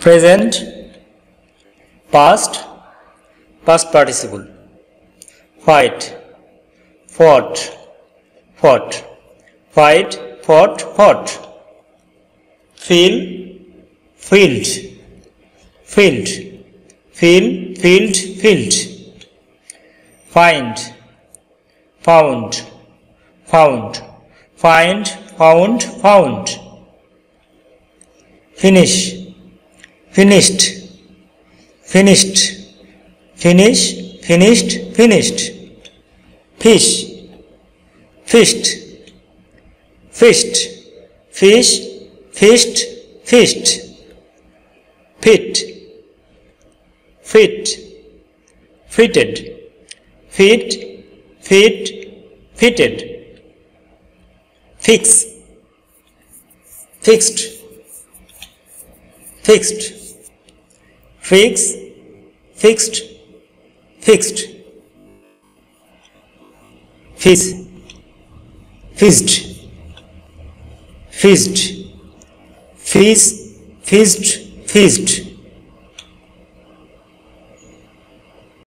present, past, past participle. Fight, fought, fought, fight, fought, fought. Feel, filled, filled, feel, filled, filled. Find, found, found, find, found, found. Finish, finished, finished, finish, finished, finished. Fish, fished, fished, fish, fished, fished. Fit, fit, fitted, fit, fit, fitted. Fix, fixed, fixed, fix, fixed, fixed. Fish, fished, fished, fish, fished, fished.